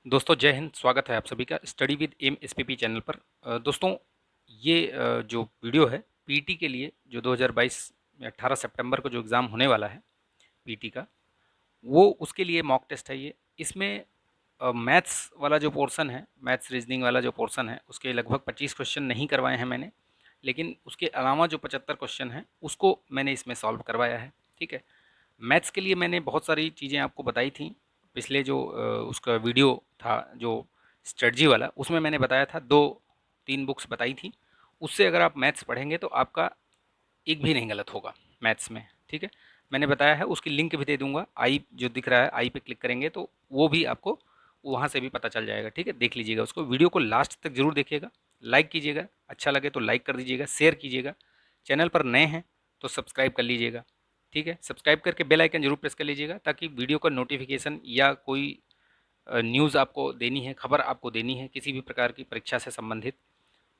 दोस्तों जय हिंद। स्वागत है आप सभी का study with M SPP channel पर। दोस्तों ये जो वीडियो है पीटी के लिए जो 2022 में 18 सितंबर को जो एग्ज़ाम होने वाला है पीटी का, वो उसके लिए मॉक टेस्ट है ये। इसमें मैथ्स वाला जो पोर्शन है, मैथ्स रीजनिंग वाला जो पोर्शन है, उसके लगभग 25 क्वेश्चन नहीं करवाए हैं मैंने, लेकिन उसके अलावा जो 75 क्वेश्चन हैं उसको मैंने इसमें सॉल्व करवाया है। ठीक है। मैथ्स के लिए मैंने बहुत सारी चीज़ें आपको बताई थी। पिछले जो उसका वीडियो था जो स्ट्रेटजी वाला, उसमें मैंने बताया था, 2-3 बुक्स बताई थी। उससे अगर आप मैथ्स पढ़ेंगे तो आपका एक भी नहीं गलत होगा मैथ्स में। ठीक है। मैंने बताया है, उसकी लिंक भी दे दूंगा। आई जो दिख रहा है, आई पे क्लिक करेंगे तो वो भी आपको वहाँ से भी पता चल जाएगा। ठीक है, देख लीजिएगा उसको, वीडियो को लास्ट तक जरूर देखिएगा। लाइक कीजिएगा, अच्छा लगे तो लाइक कर दीजिएगा, शेयर कीजिएगा। चैनल पर नए हैं तो सब्सक्राइब कर लीजिएगा। ठीक है, सब्सक्राइब करके बेल आइकन जरूर प्रेस कर लीजिएगा ताकि वीडियो का नोटिफिकेशन या कोई न्यूज़ आपको देनी है, खबर आपको देनी है किसी भी प्रकार की परीक्षा से संबंधित,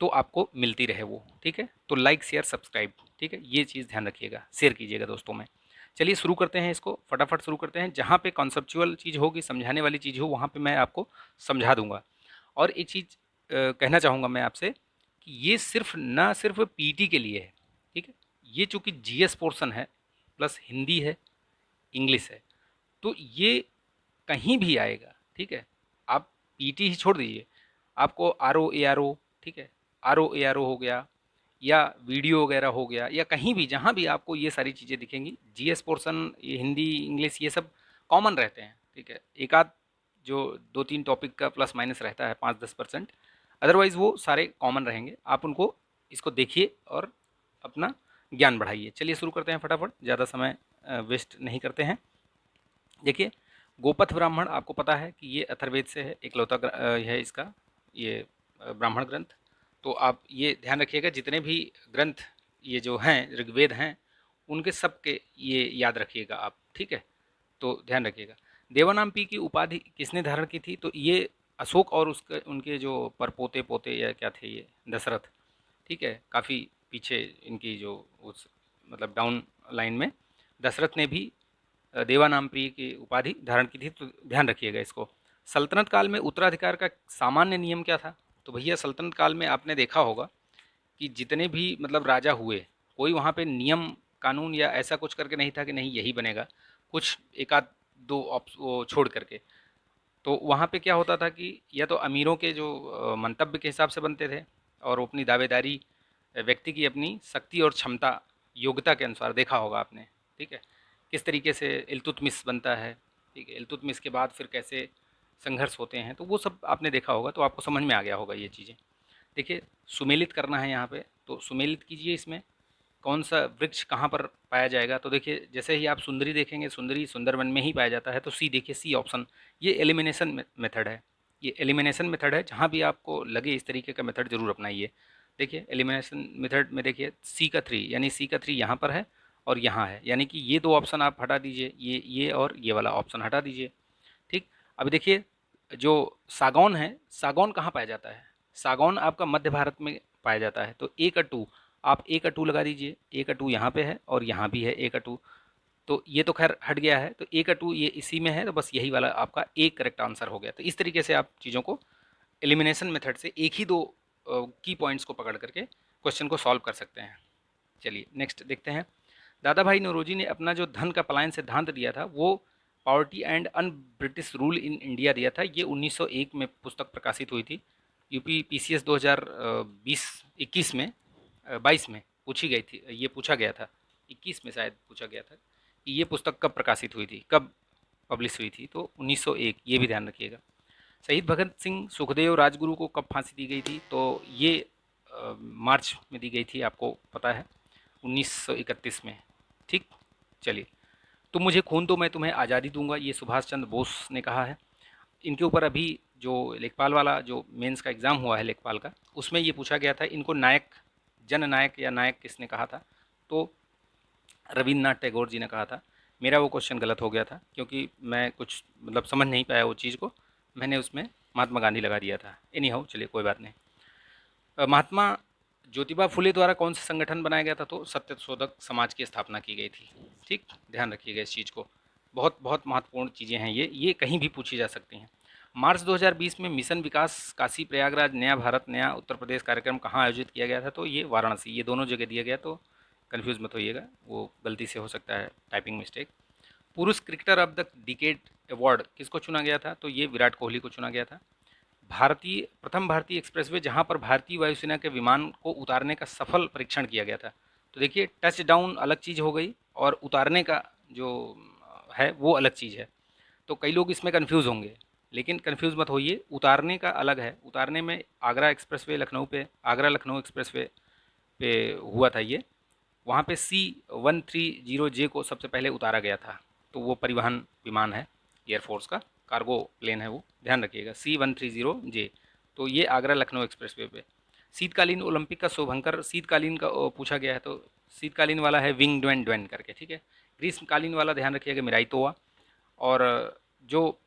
तो आपको मिलती रहे वो। ठीक है, तो लाइक शेयर सब्सक्राइब, ठीक है, ये चीज़ ध्यान रखिएगा, शेयर कीजिएगा दोस्तों में। चलिए शुरू करते हैं, इसको फटाफट शुरू करते हैं। जहाँ पे कॉन्सेप्चुअल चीज़ होगी, समझाने वाली चीज़ हो, वहाँ पे मैं आपको समझा दूंगा। और एक चीज़ कहना चाहूँगा मैं आपसे कि ये सिर्फ ना सिर्फ पीटी के लिए है। ठीक है, ये चूँकि जीएस पोर्शन है प्लस हिंदी है, इंग्लिश है, तो ये कहीं भी आएगा। ठीक है, आप पीटी ही छोड़ दीजिए, आपको आर ओ, ठीक है, आर ओ हो गया या वीडियो वगैरह हो गया, या कहीं भी जहाँ भी आपको ये सारी चीज़ें दिखेंगी, जीएस पोर्शन, ये हिंदी इंग्लिश ये सब कॉमन रहते हैं। ठीक है, एक आध जो 2-3 टॉपिक का प्लस माइनस रहता है 5-10%, अदरवाइज़ वो सारे कॉमन रहेंगे। आप उनको, इसको देखिए और अपना ज्ञान बढ़ाइए। चलिए शुरू करते हैं फटाफट, ज़्यादा समय वेस्ट नहीं करते हैं। देखिए, गोपथ ब्राह्मण आपको पता है कि ये अथर्ववेद से है, इकलौता है इसका ये ब्राह्मण ग्रंथ। तो आप ये ध्यान रखिएगा, जितने भी ग्रंथ ये जो हैं ऋग्वेद हैं, उनके सब के ये याद रखिएगा आप। ठीक है, तो ध्यान रखिएगा। देवानाम्पी की उपाधि किसने धारण की थी? तो ये अशोक और उसके उनके जो परपोते पोते या क्या थे, ये दशरथ। ठीक है, काफ़ी पीछे इनकी जो उस मतलब डाउन लाइन में दशरथ ने भी देवानाम्प्रिय की उपाधि धारण की थी। तो ध्यान रखिएगा इसको। सल्तनत काल में उत्तराधिकार का सामान्य नियम क्या था? तो भैया सल्तनत काल में आपने देखा होगा कि जितने भी मतलब राजा हुए, कोई वहाँ पे नियम कानून या ऐसा कुछ करके नहीं था कि नहीं यही बनेगा, कुछ एक आध दो वो छोड़ करके। तो वहाँ पे क्या होता था कि या तो अमीरों के जो मंतव्य के हिसाब से बनते थे, और वो अपनी दावेदारी व्यक्ति की अपनी शक्ति और क्षमता, योग्यता के अनुसार देखा होगा आपने। ठीक है, किस तरीके से इल्तुतमिश बनता है। ठीक है, इल्तुतमिश के बाद फिर कैसे संघर्ष होते हैं, तो वो सब आपने देखा होगा, तो आपको समझ में आ गया होगा ये चीज़ें। देखिए, सुमेलित करना है यहाँ पे, तो सुमेलित कीजिए। इसमें कौन सा वृक्ष कहाँ पर पाया जाएगा? तो देखिए, जैसे ही आप सुंदरी देखेंगे, सुंदरी सुंदरवन में ही पाया जाता है, तो सी देखिए, सी ऑप्शन। ये एलिमिनेशन मेथड है, ये एलिमिनेशन मेथड है। जहाँ भी आपको लगे इस तरीके का मेथड जरूर अपनाइए। देखिए एलिमिनेशन मेथड में देखिए C का 3, यानी C का 3 यहाँ पर है और यहाँ है, यानी कि ये दो ऑप्शन आप हटा दीजिए, ये और ये वाला ऑप्शन हटा दीजिए। ठीक। अब देखिए, जो सागौन है, सागौन कहाँ पाया जाता है? सागौन आपका मध्य भारत में पाया जाता है। तो A का 2, आप A का 2 लगा दीजिए। A का 2 यहाँ पे है और यहाँ भी है A का 2। तो ये तो खैर हट गया है, तो A का 2 ये इसी में है, तो बस यही वाला आपका एक करेक्ट आंसर हो गया। तो इस तरीके से आप चीज़ों को एलिमिनेशन मेथड से एक ही दो की पॉइंट्स को पकड़ करके क्वेश्चन को सॉल्व कर सकते हैं। चलिए नेक्स्ट देखते हैं। दादा भाई नौरोजी ने अपना जो धन का पलायन सिद्धांत दिया था, वो poverty and un British rule in India दिया था। ये 1901 में पुस्तक प्रकाशित हुई थी। यूपी पीसीएस 2020-21 में 22 में पूछी गई थी, ये पूछा गया था, 21 में शायद पूछा गया था कि ये पुस्तक कब प्रकाशित हुई थी, कब पब्लिश हुई थी। तो 1901, ये भी ध्यान रखिएगा। शहीद भगत सिंह सुखदेव राजगुरु को कब फांसी दी गई थी? तो ये मार्च में दी गई थी, आपको पता है, 1931 में। ठीक। चलिए, तुम मुझे खून दो मैं तुम्हें आज़ादी दूंगा, ये सुभाष चंद्र बोस ने कहा है। इनके ऊपर अभी जो लेखपाल वाला जो मेंस का एग्ज़ाम हुआ है लेखपाल का, उसमें ये पूछा गया था, इनको नायक, जन नायक या नायक किसने कहा था? तो रविन्द्रनाथ टैगोर जी ने कहा था। मेरा वो क्वेश्चन गलत हो गया था, क्योंकि मैं कुछ मतलब समझ नहीं पाया वो चीज़ को, मैंने उसमें महात्मा गांधी लगा दिया था। एनी हाउ, चलिए कोई बात नहीं। महात्मा ज्योतिबा फुले द्वारा कौन सा संगठन बनाया गया था? तो सत्य शोधक समाज की स्थापना की गई थी। ठीक, ध्यान रखिएगा इस चीज़ को, बहुत बहुत महत्वपूर्ण चीज़ें हैं ये कहीं भी पूछी जा सकती हैं। मार्च 2020 में मिशन विकास काशी प्रयागराज नया भारत नया उत्तर प्रदेश कार्यक्रम कहाँ आयोजित किया गया था? तो ये वाराणसी, ये दोनों जगह दिया गया, तो कन्फ्यूज़ मत होइएगा, वो गलती से हो सकता है टाइपिंग मिस्टेक। पुरुष cricketer of the decade award किसको चुना गया था? तो ये विराट कोहली को चुना गया था। प्रथम भारतीय एक्सप्रेसवे जहां पर भारतीय वायुसेना के विमान को उतारने का सफल परीक्षण किया गया था। तो देखिए, टच डाउन अलग चीज़ हो गई और उतारने का जो है वो अलग चीज़ है। तो कई लोग इसमें कन्फ्यूज़ होंगे, लेकिन कन्फ्यूज़ मत होइए, उतारने का अलग है। उतारने में आगरा लखनऊ एक्सप्रेसवे पे हुआ था ये। वहाँ पे C-130J को सबसे पहले उतारा गया था। तो वो परिवहन विमान है, एयरफोर्स का कार्गो प्लेन है वो, ध्यान रखिएगा, C-130J। तो ये आगरा लखनऊ एक्सप्रेसवे पे। शीतकालीन ओलंपिक का शुभंकर, शीतकालीन का पूछा गया है, तो शीतकालीन वाला है विंग ड्वेन ड्वेन करके, ठीक है। ग्रीष्मकालीन वाला ध्यान रखिएगा मिराई तोवा। और जो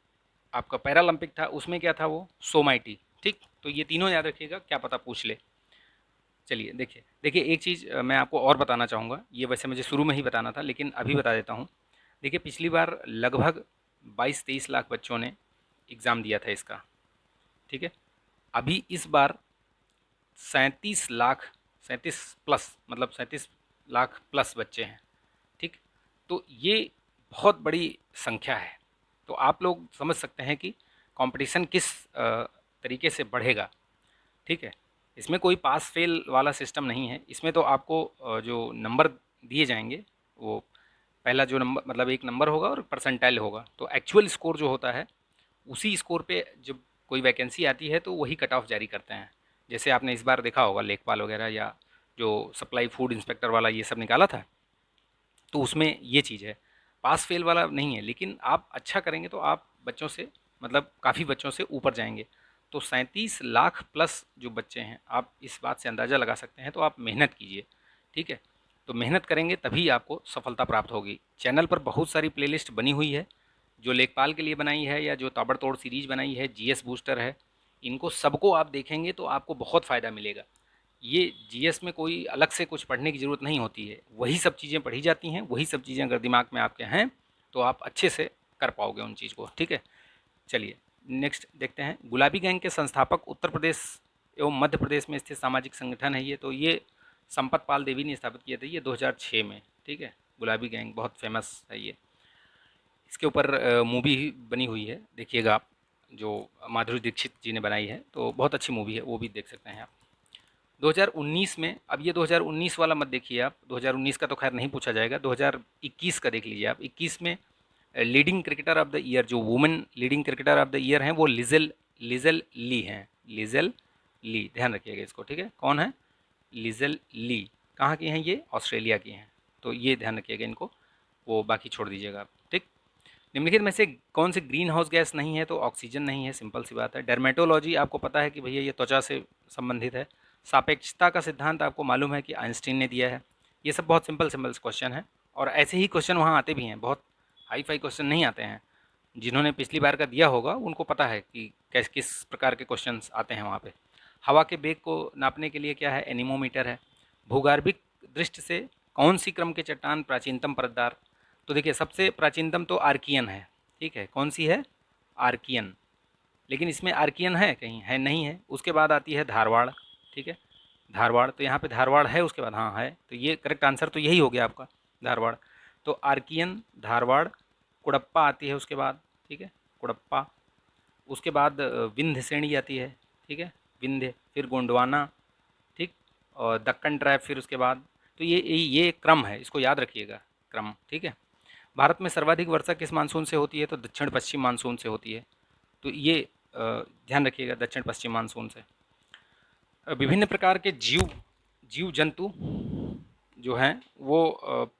आपका पैरालंपिक था उसमें क्या था? वो सोमाइटी, ठीक। तो ये तीनों याद रखिएगा, क्या पता पूछ ले। चलिए देखिए देखिए, एक चीज़ मैं आपको और बताना चाहूँगा, ये वैसे मुझे शुरू में ही बताना था लेकिन अभी बता देता हूँ। देखिए, पिछली बार लगभग 22-23 लाख बच्चों ने एग्ज़ाम दिया था इसका, ठीक है। अभी इस बार 37 लाख, 37 प्लस, मतलब 37 लाख प्लस बच्चे हैं, ठीक। तो ये बहुत बड़ी संख्या है। तो आप लोग समझ सकते हैं कि कंपटीशन किस तरीके से बढ़ेगा, ठीक है। इसमें कोई पास फेल वाला सिस्टम नहीं है। इसमें तो आपको जो नंबर दिए जाएंगे, वो पहला जो नंबर, मतलब एक नंबर होगा और परसेंटाइल होगा। तो एक्चुअल स्कोर जो होता है, उसी स्कोर पे जब कोई वैकेंसी आती है तो वही कट ऑफ जारी करते हैं। जैसे आपने इस बार देखा होगा लेखपाल वगैरह या जो सप्लाई फूड इंस्पेक्टर वाला ये सब निकाला था, तो उसमें ये चीज़ है, पास फेल वाला नहीं है। लेकिन आप अच्छा करेंगे तो आप बच्चों से, मतलब काफ़ी बच्चों से ऊपर जाएंगे। तो 37 लाख प्लस जो बच्चे हैं, आप इस बात से अंदाज़ा लगा सकते हैं। तो आप मेहनत कीजिए, ठीक है। तो मेहनत करेंगे तभी आपको सफलता प्राप्त होगी। चैनल पर बहुत सारी प्लेलिस्ट बनी हुई है, जो लेखपाल के लिए बनाई है या जो ताबड़तोड़ सीरीज बनाई है, जीएस बूस्टर है। इनको सबको आप देखेंगे तो आपको बहुत फ़ायदा मिलेगा। ये जीएस में कोई अलग से कुछ पढ़ने की ज़रूरत नहीं होती है, वही सब चीज़ें पढ़ी जाती हैं। वही सब चीज़ें अगर दिमाग में आपके हैं तो आप अच्छे से कर पाओगे उन चीज़ को, ठीक है। चलिए नेक्स्ट देखते हैं। गुलाबी गैंग के संस्थापक उत्तर प्रदेश एवं मध्य प्रदेश में स्थित सामाजिक संगठन है ये। तो ये संपत पाल देवी ने स्थापित किए थे, ये 2006 में, ठीक है। गुलाबी गैंग बहुत फेमस है ये। इसके ऊपर मूवी बनी हुई है, देखिएगा आप, जो माधुरी दीक्षित जी ने बनाई है। तो बहुत अच्छी मूवी है, वो भी देख सकते हैं आप। 2019 में, अब ये 2019 वाला मत देखिए आप, 2019 का तो खैर नहीं पूछा जाएगा, 2021 का देख लीजिए आप। 21 में leading cricketer of the year, जो women leading cricketer of the year हैं, वो लिजेल लिजेल ली हैं। लिजेल ली, ध्यान रखिएगा इसको, ठीक है। कौन है? लिजेल ली। कहाँ की हैं ये? ऑस्ट्रेलिया की हैं। तो ये ध्यान रखिएगा इनको, वो बाकी छोड़ दीजिएगा आप, ठीक। निम्नलिखित में से कौन सी ग्रीन हाउस गैस नहीं है? तो ऑक्सीजन नहीं है, सिंपल सी बात है। डर्मेटोलॉजी आपको पता है कि भैया ये त्वचा से संबंधित है। सापेक्षता का सिद्धांत आपको मालूम है कि आइंस्टीन ने दिया है। ये सब बहुत सिंपल सिंपल क्वेश्चन हैं, और ऐसे ही क्वेश्चन वहाँ आते भी हैं, बहुत हाई फाई क्वेश्चन नहीं आते हैं। जिन्होंने पिछली बार का दिया होगा उनको पता है कि कैस किस प्रकार के क्वेश्चन आते हैं वहाँ पे। हवा के बेग को नापने के लिए क्या है? एनीमोमीटर है। भूगर्भिक दृष्टि से कौन सी क्रम के चट्टान प्राचीनतम परतदार? तो देखिए, सबसे प्राचीनतम तो आर्कियन है, ठीक है। कौन सी है? आर्कियन। लेकिन इसमें आर्कियन है कहीं? है नहीं है। उसके बाद आती है धारवाड़, ठीक है। धारवाड़, तो यहाँ पे धारवाड़ है, उसके बाद हाँ है। तो ये करेक्ट आंसर तो यही हो गया आपका, धारवाड़। तो आर्कियन, धारवाड़, कुड़प्पा आती है उसके बाद, ठीक है, कुड़प्पा। उसके बाद विंध्य श्रेणी आती है, ठीक है, विंध्य, फिर गोंडवाना, ठीक, और दक्कन ट्राइब फिर उसके बाद। तो ये क्रम है, इसको याद रखिएगा, क्रम, ठीक है। भारत में सर्वाधिक वर्षा किस मानसून से होती है? तो दक्षिण पश्चिम मानसून से होती है। तो ये ध्यान रखिएगा, दक्षिण पश्चिम मानसून से। विभिन्न प्रकार के जीव जंतु जो हैं वो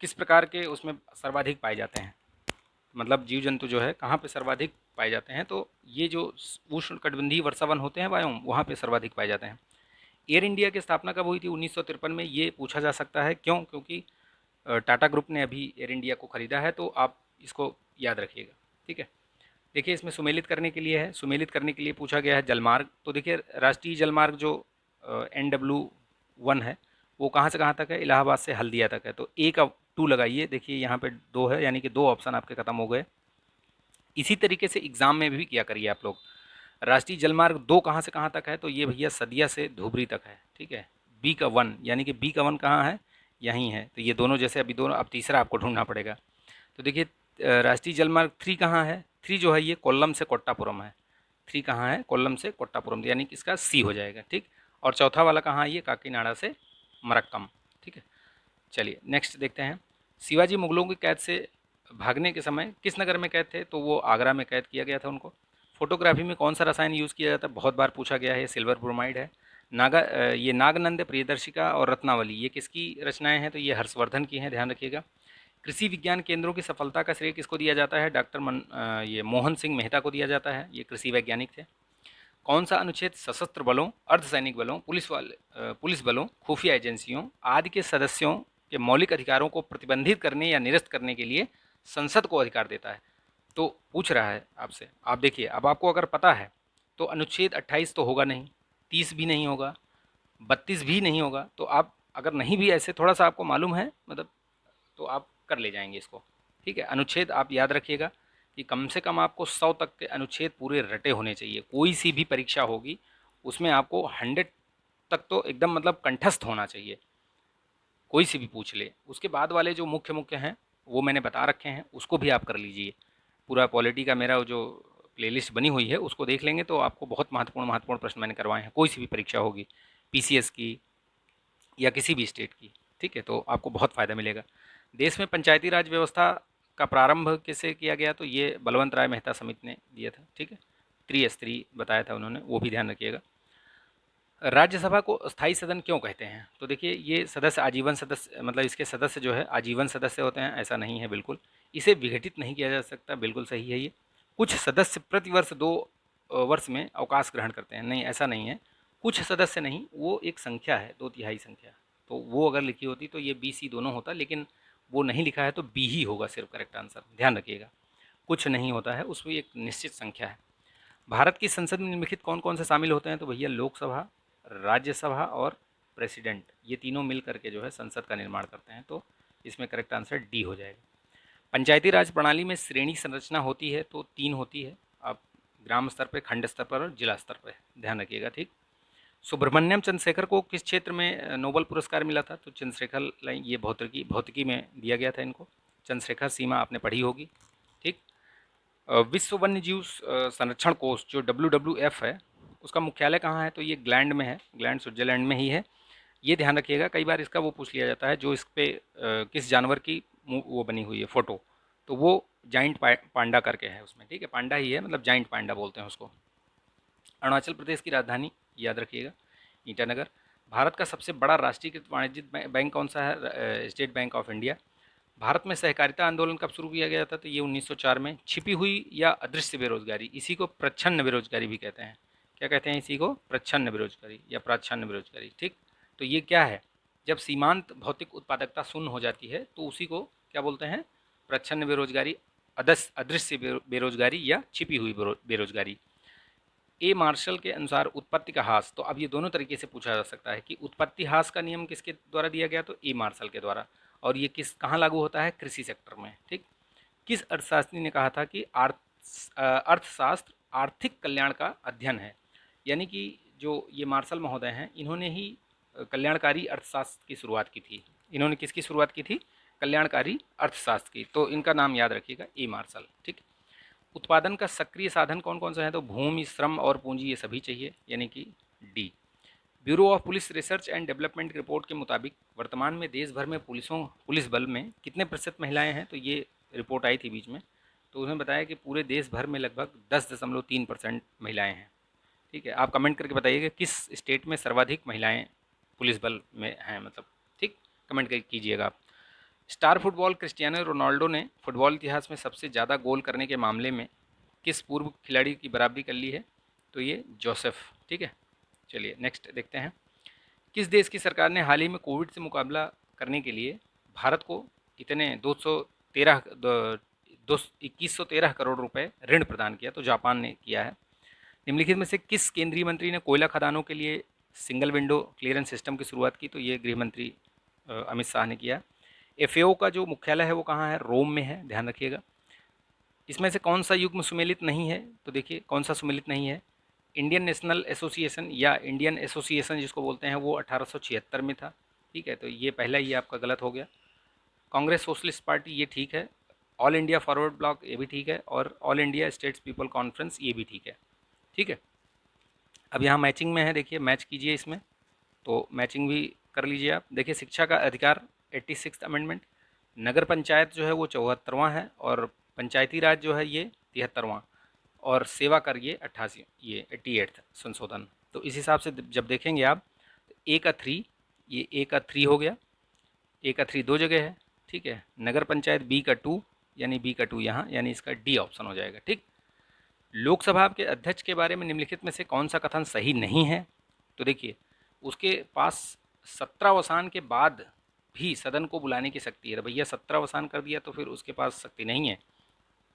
किस प्रकार के उसमें सर्वाधिक पाए जाते हैं? मतलब जीव जंतु जो है कहाँ पे सर्वाधिक पाए जाते हैं? तो ये जो उष्ण कटिबंधीय वर्षावन होते हैं वायुम, वहाँ पे सर्वाधिक पाए जाते हैं। एयर इंडिया की स्थापना कब हुई थी? 1953 में। ये पूछा जा सकता है, क्यों? क्योंकि टाटा ग्रुप ने अभी एयर इंडिया को ख़रीदा है। तो आप इसको याद रखिएगा, ठीक है। देखिए, इसमें सुमेलित करने के लिए है, सुमेलित करने के लिए पूछा गया है जलमार्ग। तो देखिए, राष्ट्रीय जलमार्ग जो NW1 है, वो कहाँ से कहाँ तक है? इलाहाबाद से हल्दिया तक है। तो ए का 2 लगाइए। देखिए यहाँ पे 2 है, यानी कि 2 ऑप्शन आपके ख़त्म हो गए। इसी तरीके से एग्ज़ाम में भी किया करिए आप लोग। राष्ट्रीय जलमार्ग 2 कहाँ से कहाँ तक है, तो ये भैया सदिया से धुबरी तक है, ठीक है। बी का 1 यानी कि बी का 1 कहाँ है, यहीं है। तो ये दोनों जैसे अभी दोनों, अब तीसरा आपको ढूंढना पड़ेगा। तो देखिए राष्ट्रीय जलमार्ग 3 कहाँ है, 3 जो है ये कोल्लम से कोट्टापुरम है। 3 कहाँ है, कोल्लम से कोट्टापुरम, यानी कि इसका सी हो जाएगा, ठीक। और चौथा वाला कहाँ है, ये काकीनाडा से मरक्कम, ठीक है। चलिए नेक्स्ट देखते हैं। शिवाजी मुगलों की कैद से भागने के समय किस नगर में कैद थे, तो वो आगरा में कैद किया गया था उनको। फोटोग्राफी में कौन सा रसायन यूज़ किया जाता है, बहुत बार पूछा गया है, सिल्वर ब्रोमाइड है। ये नागनंद, प्रियदर्शिका और रत्नावली ये किसकी रचनाएं हैं, तो ये हर्षवर्धन की हैं, ध्यान रखिएगा। कृषि विज्ञान केंद्रों की सफलता का श्रेय किसको दिया जाता है, ये मोहन सिंह मेहता को दिया जाता है, ये कृषि वैज्ञानिक थे। कौन सा अनुच्छेद सशस्त्र बलों, अर्धसैनिक बलों, पुलिस बलों, खुफिया एजेंसियों आदि के सदस्यों के मौलिक अधिकारों को प्रतिबंधित करने या निरस्त करने के लिए संसद को अधिकार देता है। तो पूछ रहा है आपसे, आप देखिए, अब आपको अगर पता है तो अनुच्छेद 28 तो होगा नहीं, 30 भी नहीं होगा, 32 भी नहीं होगा। तो आप अगर नहीं भी ऐसे थोड़ा सा आपको मालूम है मतलब, तो आप कर ले जाएंगे इसको, ठीक है। अनुच्छेद आप याद रखिएगा कि कम से कम आपको 100 तक के अनुच्छेद पूरे रटे होने चाहिए। कोई सी भी परीक्षा होगी उसमें आपको 100 तक तो एकदम मतलब कंठस्थ होना चाहिए, कोई सी भी पूछ ले। उसके बाद वाले जो मुख्य मुख्य हैं वो मैंने बता रखे हैं, उसको भी आप कर लीजिए। पूरा पॉलिटी का मेरा जो प्लेलिस्ट बनी हुई है उसको देख लेंगे तो आपको बहुत महत्वपूर्ण महत्वपूर्ण प्रश्न मैंने करवाए हैं, कोई सी भी परीक्षा होगी, पीसीएस की या किसी भी स्टेट की, ठीक है। तो आपको बहुत फ़ायदा मिलेगा। देश में पंचायती राज व्यवस्था का प्रारंभ किससे किया गया, तो ये बलवंत राय मेहता समिति ने दिया था, ठीक है। त्रिस्तरीय बताया था उन्होंने, वो भी ध्यान रखिएगा। राज्यसभा को स्थायी सदन क्यों कहते हैं, तो देखिए ये सदस्य आजीवन सदस्य, मतलब इसके सदस्य जो है आजीवन सदस्य होते हैं, ऐसा नहीं है बिल्कुल। इसे विघटित नहीं किया जा सकता, बिल्कुल सही है ये। कुछ सदस्य प्रतिवर्ष 2 वर्ष में अवकाश ग्रहण करते हैं, नहीं ऐसा नहीं है। कुछ सदस्य नहीं, वो एक संख्या है, 2/3 संख्या। तो वो अगर लिखी होती तो ये बी सी दोनों होता, लेकिन वो नहीं लिखा है तो बी ही होगा सिर्फ करेक्ट आंसर, ध्यान रखिएगा। कुछ नहीं होता है, उसमें एक निश्चित संख्या है। भारत की संसद में निम्नलिखित कौन कौन से शामिल होते हैं, तो भैया लोकसभा, राज्यसभा और प्रेसिडेंट, ये तीनों मिल करके जो है संसद का निर्माण करते हैं। तो इसमें करेक्ट आंसर डी हो जाएगा। पंचायती राज प्रणाली में श्रेणी संरचना होती है तो 3 होती है, आप ग्राम स्तर पर, खंड स्तर पर और जिला स्तर पर, ध्यान रखिएगा, ठीक। सुब्रमण्यम चंद्रशेखर को किस क्षेत्र में नोबेल पुरस्कार मिला था, तो चंद्रशेखर लाइन, ये भौतिकी में दिया गया था इनको। चंद्रशेखर सीमा आपने पढ़ी होगी, ठीक। विश्व वन्य जीव संरक्षण कोष जो WWF है, उसका मुख्यालय कहाँ है, तो ये ग्लैंड में है, ग्लैंड स्विट्जरलैंड में ही है। ये ध्यान रखिएगा, कई बार इसका वो पूछ लिया जाता है जो इस पे किस जानवर की वो बनी हुई है फोटो, तो वो जाइंट पांडा करके है उसमें, ठीक है। पांडा ही है, मतलब जाइंट पांडा बोलते हैं उसको। अरुणाचल प्रदेश की राजधानी याद रखिएगा ईटानगर। भारत का सबसे बड़ा राष्ट्रीयकृत वाणिज्यिक बैंक कौन सा है, state bank of India. Bharat में सहकारिता आंदोलन कब शुरू किया गया था, तो ये 1904 में। छिपी हुई या अदृश्य बेरोजगारी, इसी को प्रच्छन्न बेरोजगारी भी कहते हैं। क्या कहते हैं इसी को, प्रच्छन्न बेरोजगारी या प्राच्छन्न बेरोजगारी, ठीक। तो ये क्या है, जब सीमांत भौतिक उत्पादकता शून्य हो जाती है तो उसी को क्या बोलते हैं, प्रच्छन्न बेरोजगारी, अदृश्य बेरोजगारी या छिपी हुई बेरोजगारी। ए मार्शल के अनुसार उत्पत्ति का ह्रास, तो अब ये दोनों तरीके से पूछा जा सकता है कि उत्पत्ति ह्रास का नियम किसके द्वारा दिया गया, तो ए मार्शल के द्वारा। और ये कहाँ लागू होता है, कृषि सेक्टर में, ठीक। किस अर्थशास्त्री ने कहा था कि अर्थशास्त्र आर्थिक कल्याण का अध्ययन है, यानी कि जो ये मार्शल महोदय हैं इन्होंने ही कल्याणकारी अर्थशास्त्र की शुरुआत की थी। इन्होंने किसकी शुरुआत की थी, कल्याणकारी अर्थशास्त्र की। तो इनका नाम याद रखिएगा, ए मार्शल, ठीक। उत्पादन का सक्रिय साधन कौन कौन सा है, तो भूमि, श्रम और पूंजी, ये सभी चाहिए, यानी कि D. Bureau of police research and development की रिपोर्ट के मुताबिक वर्तमान में देश भर में पुलिस बल में कितने प्रतिशत महिलाएं हैं, तो ये रिपोर्ट आई थी बीच में, तो उसमें बताया कि पूरे देश भर में लगभग 10.3% महिलाएं हैं, ठीक है। आप कमेंट करके बताइएगा किस स्टेट में सर्वाधिक महिलाएं पुलिस बल में हैं, मतलब, ठीक, कमेंट कीजिएगा आप। स्टार फुटबॉल क्रिस्टियानो रोनाल्डो ने फुटबॉल इतिहास में सबसे ज़्यादा गोल करने के मामले में किस पूर्व खिलाड़ी की बराबरी कर ली है, तो ये जोसेफ, ठीक है। चलिए नेक्स्ट देखते हैं। किस देश की सरकार ने हाल ही में कोविड से मुकाबला करने के लिए भारत को इतने 2113 करोड़ रुपए ऋण प्रदान किया, तो जापान ने किया है। निम्नलिखित में से किस केंद्रीय मंत्री ने कोयला खदानों के लिए सिंगल विंडो क्लियरेंस सिस्टम की शुरुआत की, तो ये गृह मंत्री अमित शाह ने किया। एफएओ का जो मुख्यालय है वो कहाँ है, रोम में है, ध्यान रखिएगा। इसमें से कौन सा युग्म सुमेलित नहीं है? तो देखिए कौन सा सुमेलित नहीं है। इंडियन नेशनल एसोसिएशन या इंडियन एसोसिएशन जिसको बोलते हैं वो 1876 में था। ठीक है, तो ये पहला ही आपका गलत हो गया। कांग्रेस सोशलिस्ट पार्टी ये ठीक है। ऑल इंडिया फॉरवर्ड ब्लॉक ये भी ठीक है, और all India states people conference ये भी ठीक है। ठीक है, अब यहाँ मैचिंग में है, देखिए मैच कीजिए इसमें, तो मैचिंग भी कर लीजिए आप। देखिए शिक्षा का अधिकार 86 अमेंडमेंट, नगर पंचायत जो है वो 74वां है, और पंचायती राज जो है ये 73वां, और सेवा कर ये 88, ये 88 संशोधन। तो इस हिसाब से जब देखेंगे आप, ए का 3, ये ए का 3 हो गया, ए का 3 दो जगह है। ठीक है, नगर पंचायत बी का 2, यानी बी का 2 यहाँ, यानी इसका डी ऑप्शन हो जाएगा। ठीक, लोकसभा के अध्यक्ष के बारे में निम्नलिखित में से कौन सा कथन सही नहीं है? तो देखिए उसके पास सत्रावसान के बाद भी सदन को बुलाने की शक्ति है। भैया सत्रावसान कर दिया तो फिर उसके पास शक्ति नहीं है,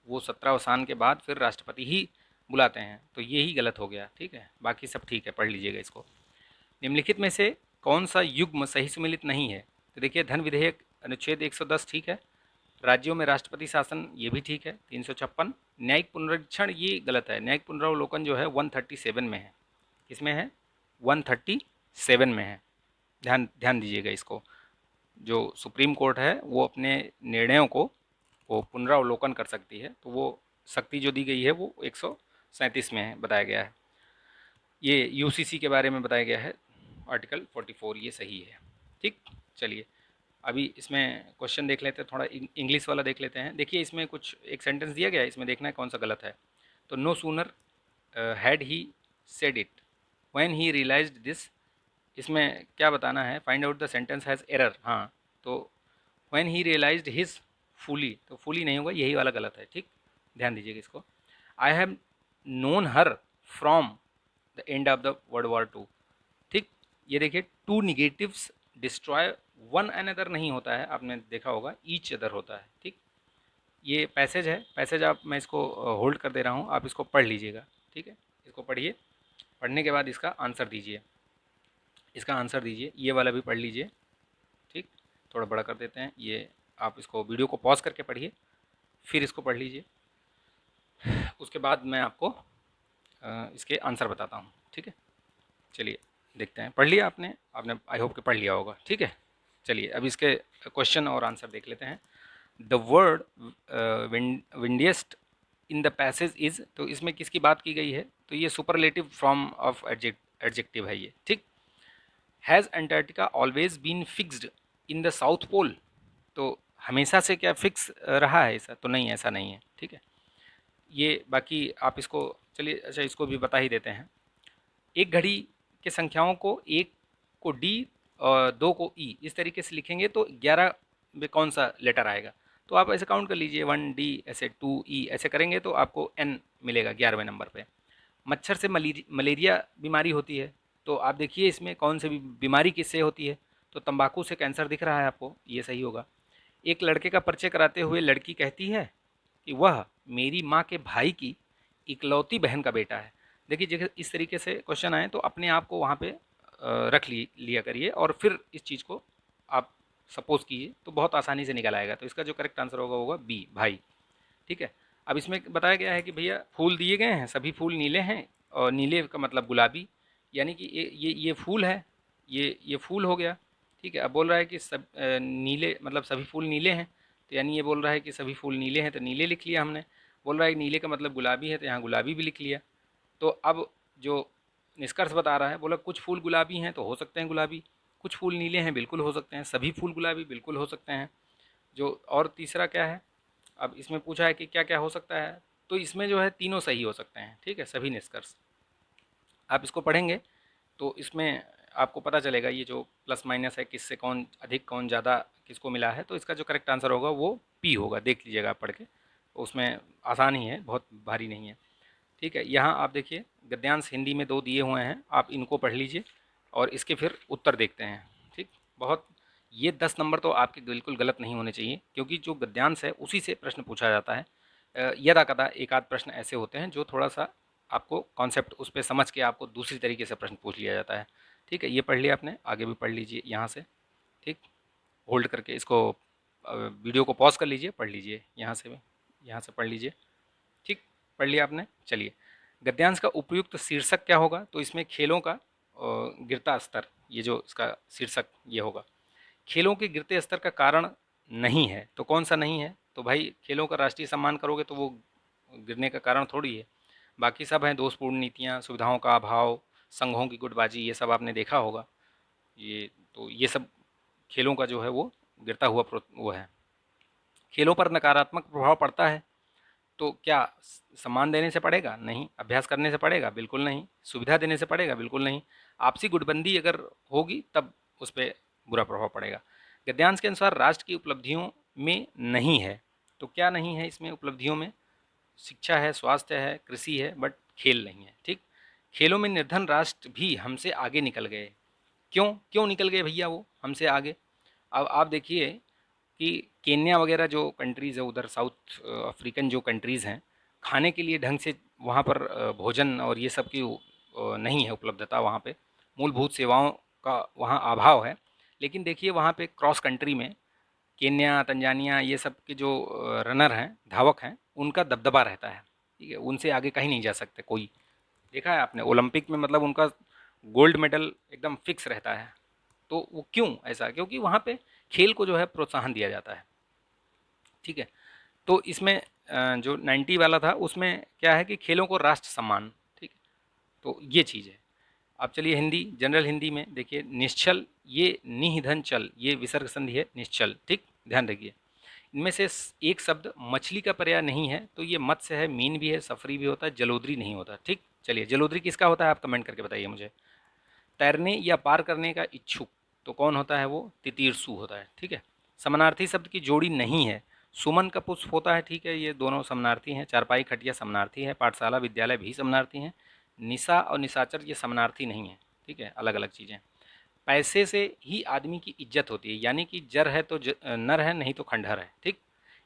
वो सत्रावसान के बाद फिर राष्ट्रपति ही बुलाते हैं, तो ये ही गलत हो गया। ठीक है, बाकी सब ठीक है, पढ़ लीजिएगा इसको। निम्नलिखित में से कौन सा युग्म सही सुमेलित नहीं है? तो देखिए धन विधेयक अनुच्छेद 110 ठीक है, राज्यों में राष्ट्रपति शासन ये भी ठीक है 356, न्यायिक पुनरीक्षण ये गलत है, न्यायिक पुनरावलोकन जो है 137 में है। किसमें है? 137 में है। ध्यान ध्यान दीजिएगा इसको। जो सुप्रीम कोर्ट है वो अपने निर्णयों को वो पुनरावलोकन कर सकती है, तो वो शक्ति जो दी गई है वो 137 में है, बताया गया है। ये यूसीसी के बारे में बताया गया है, आर्टिकल 44, ये सही है। ठीक, चलिए अभी इसमें क्वेश्चन देख लेते हैं, थोड़ा इंग्लिश वाला देख लेते हैं। देखिए इसमें कुछ एक सेंटेंस दिया गया है, इसमें देखना है कौन सा गलत है। तो no sooner had he said it when he realised this, इसमें क्या बताना है? Find out the sentence has error. हाँ, तो when he realised his fully, तो फुली नहीं होगा, यही वाला गलत है। ठीक, ध्यान दीजिएगा इसको। I have known her from the end of the world war 2। ठीक, ये देखिए two negatives destroy one another नहीं होता है, आपने देखा होगा ईच अदर होता है। ठीक, ये पैसेज है, पैसेज आप, मैं इसको होल्ड कर दे रहा हूँ, आप इसको पढ़ लीजिएगा। ठीक है, इसको पढ़िए, पढ़ने के बाद इसका आंसर दीजिए, इसका आंसर दीजिए, ये वाला भी पढ़ लीजिए। ठीक, थोड़ा बड़ा कर देते हैं ये, आप इसको वीडियो को पॉज करके पढ़िए, फिर इसको पढ़ लीजिए, उसके बाद मैं आपको इसके आंसर बताता हूँ। ठीक है, चलिए देखते हैं। पढ़ लिया आपने? आपने आई होप कि पढ़ लिया होगा। ठीक है, चलिए अब इसके क्वेश्चन और आंसर देख लेते हैं। The word windiest in the passage is, तो इसमें किसकी बात की गई है? तो ये सुपरलेटिव फॉर्म ऑफ एडजेक्टिव है ये। ठीक, has Antarctica always been fixed in the south pole, तो हमेशा से क्या फिक्स रहा है ऐसा? तो नहीं, ऐसा नहीं है। ठीक है, ये बाकी आप इसको, चलिए अच्छा इसको भी बता ही देते हैं। एक घड़ी के संख्याओं को, एक को डी और दो को ई, इस तरीके से लिखेंगे तो 11 में कौन सा लेटर आएगा? तो आप ऐसे काउंट कर लीजिए, 1 डी, ऐसे 2 ई, ऐसे करेंगे तो आपको एन मिलेगा 11वें नंबर पे। मच्छर से मलेरिया बीमारी होती है, तो आप देखिए इसमें कौन सी बीमारी किससे होती है? तो तंबाकू से कैंसर दिख रहा है आपको, ये सही होगा। एक लड़के का परिचय कराते हुए लड़की कहती है कि वह मेरी माँ के भाई की इकलौती बहन का बेटा है। देखिए इस तरीके से क्वेश्चन आए तो अपने आप को वहाँ पे रख लिया करिए, और फिर इस चीज़ को आप सपोज कीजिए, तो बहुत आसानी से निकल आएगा। तो इसका जो करेक्ट आंसर होगा बी, भाई। ठीक है, अब इसमें बताया गया है कि भैया फूल दिए गए हैं, सभी फूल नीले हैं, और नीले का मतलब गुलाबी, यानी कि ये फूल है, ये फूल हो गया। ठीक है, अब बोल रहा है कि सब नीले, मतलब सभी फूल नीले हैं, तो यानी ये बोल रहा है कि सभी फूल नीले हैं, तो नीले लिख लिया हमने। बोल रहा है कि नीले का मतलब गुलाबी है, तो यहाँ गुलाबी भी लिख लिया। तो अब जो निष्कर्ष बता रहा है, बोला कुछ फूल गुलाबी हैं तो हो सकते हैं गुलाबी, कुछ फूल नीले हैं बिल्कुल हो सकते हैं, सभी फूल गुलाबी बिल्कुल हो सकते हैं। जो और तीसरा क्या है, अब इसमें पूछा है कि क्या क्या हो सकता है, तो इसमें जो है तीनों सही हो सकते हैं। ठीक है, सभी निष्कर्ष आप इसको पढ़ेंगे तो इसमें आपको पता चलेगा ये जो प्लस माइनस है, किससे कौन अधिक कौन ज़्यादा किसको मिला है। तो इसका जो करेक्ट आंसर होगा वो पी होगा, देख लीजिएगा आप पढ़ के, तो उसमें आसान ही है, बहुत भारी नहीं है। ठीक है, यहाँ आप देखिए गद्यांश हिंदी में 2 दिए हुए हैं, आप इनको पढ़ लीजिए और इसके फिर उत्तर देखते हैं। ठीक, बहुत, ये 10 नंबर तो आपके बिल्कुल गलत नहीं होने चाहिए, क्योंकि जो गद्यांश है उसी से प्रश्न पूछा जाता है। यदा कदा एक आध प्रश्न ऐसे होते हैं जो थोड़ा सा आपको कॉन्सेप्ट उस पर समझ के आपको दूसरी तरीके से प्रश्न पूछ लिया जाता है। ठीक है, ये पढ़ लिया आपने, आगे भी पढ़ लीजिए यहाँ से। ठीक, होल्ड करके इसको वीडियो को पॉज कर लीजिए, पढ़ लीजिए यहाँ से भी, यहाँ से पढ़ लीजिए। ठीक, पढ़ लिया आपने। चलिए, गद्यांश का उपयुक्त शीर्षक क्या होगा? तो इसमें खेलों का गिरता स्तर, ये जो इसका शीर्षक ये होगा। खेलों के गिरते स्तर का कारण नहीं है, तो कौन सा नहीं है? तो भाई खेलों का राष्ट्रीय सम्मान करोगे तो वो गिरने का कारण थोड़ी है। बाकी सब हैं दोषपूर्ण नीतियाँ, सुविधाओं का अभाव, संघों की गुटबाजी, ये सब आपने देखा होगा। ये सब खेलों का जो है वो गिरता हुआ वो है। खेलों पर नकारात्मक प्रभाव पड़ता है, तो क्या सम्मान देने से पड़ेगा? नहीं। अभ्यास करने से पड़ेगा? बिल्कुल नहीं। सुविधा देने से पड़ेगा? बिल्कुल नहीं। आपसी गुटबंदी अगर होगी तब उस पर बुरा प्रभाव पड़ेगा। गद्यांश के अनुसार राष्ट्र की उपलब्धियों में नहीं है, तो क्या नहीं है इसमें उपलब्धियों में? शिक्षा है, स्वास्थ्य है, कृषि है, बट खेल नहीं है। ठीक, खेलों में निर्धन राष्ट्र भी हमसे आगे निकल गए। क्यों क्यों निकल गए भैया वो हमसे आगे? अब आप देखिए कि केन्या वगैरह जो कंट्रीज़ है उधर, साउथ अफ्रीकन जो कंट्रीज़ हैं, खाने के लिए ढंग से वहाँ पर भोजन और ये सब की नहीं है उपलब्धता वहाँ पे। मूलभूत सेवाओं का वहाँ अभाव है। लेकिन देखिए वहाँ पे क्रॉस कंट्री में केन्या, तंजानिया, ये सब के जो रनर हैं, धावक हैं, उनका दबदबा रहता है। ठीक है, उनसे आगे कहीं नहीं जा सकते कोई। देखा है आपने ओलंपिक में, मतलब उनका गोल्ड मेडल एकदम फिक्स रहता है। तो वो क्यों ऐसा? क्योंकि वहाँ पे खेल को जो है प्रोत्साहन दिया जाता है। ठीक है, तो इसमें जो 90 वाला था उसमें क्या है कि खेलों को राष्ट्र सम्मान। ठीक है, तो ये चीज़ है। अब चलिए हिंदी, जनरल हिंदी में देखिए, निश्चल, ये निधन चल, ये विसर्ग संधि है निश्चल। ठीक, ध्यान रखिए। इनमें से एक शब्द मछली का पर्याय नहीं है, तो ये मत्स्य है, मीन भी है, सफरी भी होता है, जलोदरी नहीं होता। ठीक, चलिए जलोदरी किसका होता है आप कमेंट करके बताइए मुझे। तैरने या पार करने का इच्छुक, तो कौन होता है वो? तितीर्सु होता है। ठीक है, समानार्थी शब्द की जोड़ी नहीं है। सुमन का पुष्प होता है। ठीक है, ये दोनों समानार्थी हैं। चारपाई खटिया समानार्थी है। पाठशाला विद्यालय भी समानार्थी हैं। निशा और निशाचर ये समानार्थी नहीं है। ठीक है, अलग अलग चीज़ें। पैसे से ही आदमी की इज्जत होती है, यानी कि जर है तो नर है, नहीं तो खंडहर है। ठीक,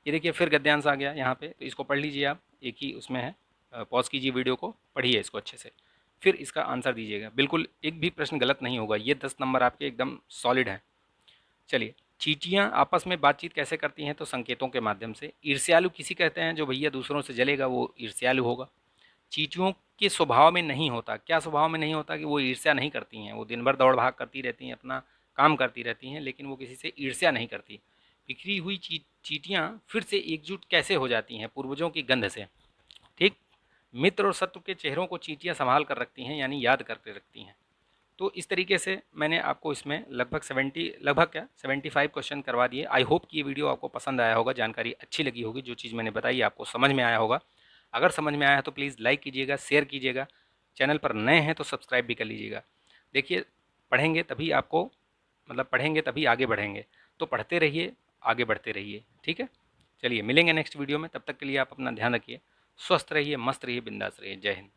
ये देखिए फिर गद्यांश आ गया यहाँ पे, तो इसको पढ़ लीजिए आप, एक ही उसमें है। पॉज कीजिए वीडियो को, पढ़िए इसको अच्छे से, फिर इसका आंसर दीजिएगा। बिल्कुल एक भी प्रश्न गलत नहीं होगा, ये 10 नंबर आपके एकदम सॉलिड हैं। चलिए, चींटियाँ आपस में बातचीत कैसे करती हैं? तो संकेतों के माध्यम से। ईर्ष्यालु किसी कहते हैं जो भैया दूसरों से जलेगा वो ईर्ष्यालु होगा। चींटियों के स्वभाव में नहीं होता, क्या स्वभाव में नहीं होता? कि वो ईर्ष्या नहीं करती हैं, वो दिन भर दौड़ भाग करती रहती हैं, अपना काम करती रहती हैं, लेकिन वो किसी से ईर्ष्या नहीं करती। बिखरी हुई चींटियाँ फिर से एकजुट कैसे हो जाती हैं? पूर्वजों की गंध से। ठीक, मित्र और शत्रु के चेहरों को चींटियाँ संभाल कर रखती हैं, यानी याद करके रखती हैं। तो इस तरीके से मैंने आपको इसमें लगभग 75 क्वेश्चन करवा दिए। आई होप कि ये वीडियो आपको पसंद आया होगा, जानकारी अच्छी लगी होगी, जो चीज़ मैंने बताई आपको समझ में आया होगा। अगर समझ में आया है तो प्लीज़ लाइक कीजिएगा, शेयर कीजिएगा। चैनल पर नए हैं तो सब्सक्राइब भी कर लीजिएगा। देखिए, पढ़ेंगे तभी आपको, मतलब पढ़ेंगे तभी आगे बढ़ेंगे। तो पढ़ते रहिए, आगे बढ़ते रहिए। ठीक है, चलिए मिलेंगे नेक्स्ट वीडियो में। तब तक के लिए आप अपना ध्यान रखिए, स्वस्थ रहिए, मस्त रहिए, बिंदास रहिए। जय हिंद।